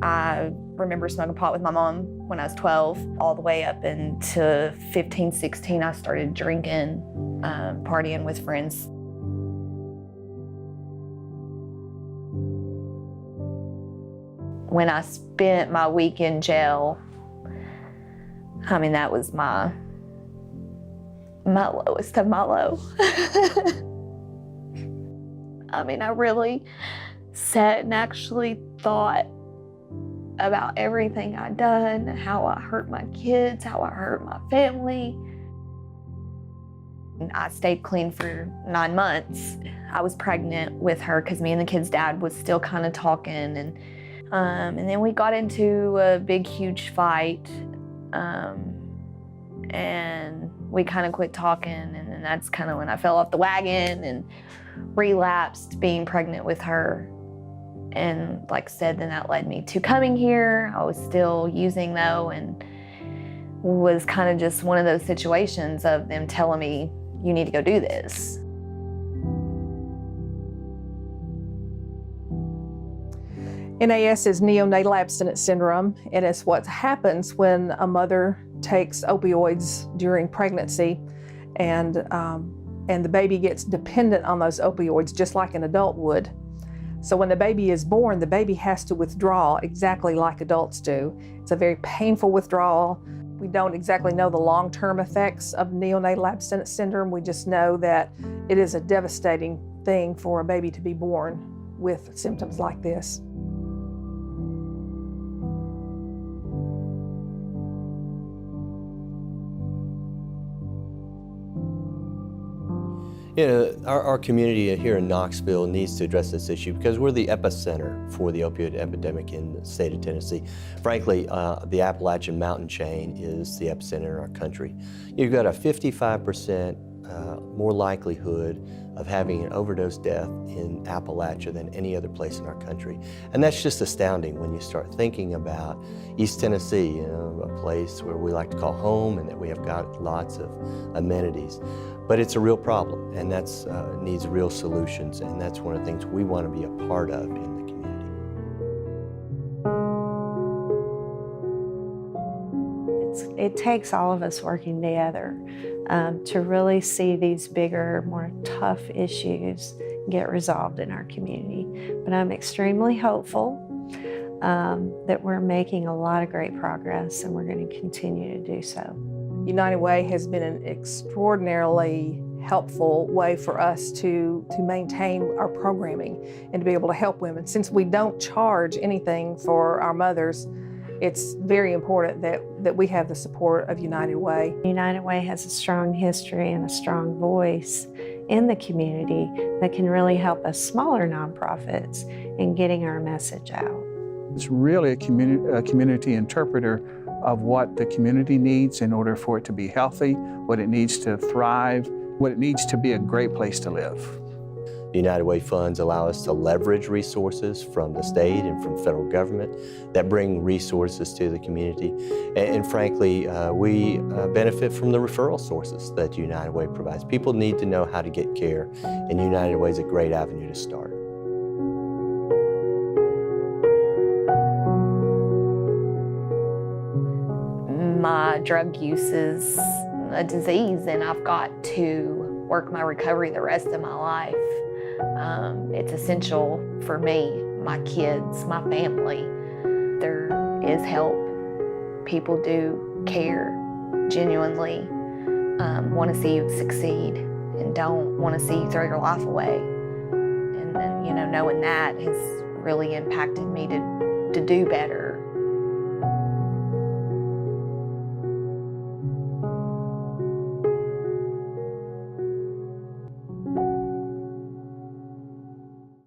I remember smoking pot with my mom when I was 12, all the way up into 15, 16, I started drinking, partying with friends. When I spent my week in jail, I mean, that was my lowest of my low. I mean, I really sat and actually thought about everything I'd done, how I hurt my kids, how I hurt my family. And I stayed clean for 9 months. I was pregnant with her because me and the kid's dad was still kind of talking, and then we got into a big, huge fight, and we kind of quit talking, and then that's kind of when I fell off the wagon and relapsed being pregnant with her. And like I said, then that led me to coming here. I was still using though, and was kind of just one of those situations of them telling me, you need to go do this. NAS is neonatal abstinence syndrome, and it's what happens when a mother takes opioids during pregnancy, and the baby gets dependent on those opioids just like an adult would. So when the baby is born, the baby has to withdraw exactly like adults do. It's a very painful withdrawal. We don't exactly know the long-term effects of neonatal abstinence syndrome. We just know that it is a devastating thing for a baby to be born with symptoms like this. You know, our community here in Knoxville needs to address this issue because we're the epicenter for the opioid epidemic in the state of Tennessee. Frankly, the Appalachian Mountain chain is the epicenter in our country. You've got a 55% more likelihood of having an overdose death in Appalachia than any other place in our country. And that's just astounding when you start thinking about East Tennessee, you know, a place where we like to call home and that we have got lots of amenities. But it's a real problem, and that's needs real solutions, and that's one of the things we want to be a part of in the community. It takes all of us working together to really see these bigger, more tough issues get resolved in our community. But I'm extremely hopeful that we're making a lot of great progress, and we're going to continue to do so. United Way has been an extraordinarily helpful way for us to maintain our programming and to be able to help women. Since we don't charge anything for our mothers, it's very important that we have the support of United Way. United Way has a strong history and a strong voice in the community that can really help us smaller nonprofits in getting our message out. It's really a community interpreter of what the community needs in order for it to be healthy, what it needs to thrive, what it needs to be a great place to live. The United Way funds allow us to leverage resources from the state and from federal government that bring resources to the community. And frankly, we benefit from the referral sources that United Way provides. People need to know how to get care, and United Way is a great avenue to start. My drug use is a disease, and I've got to work my recovery the rest of my life. It's essential for me, my kids, my family. There is help. People do care, genuinely want to see you succeed and don't want to see you throw your life away. And then, you know, knowing that has really impacted me to do better.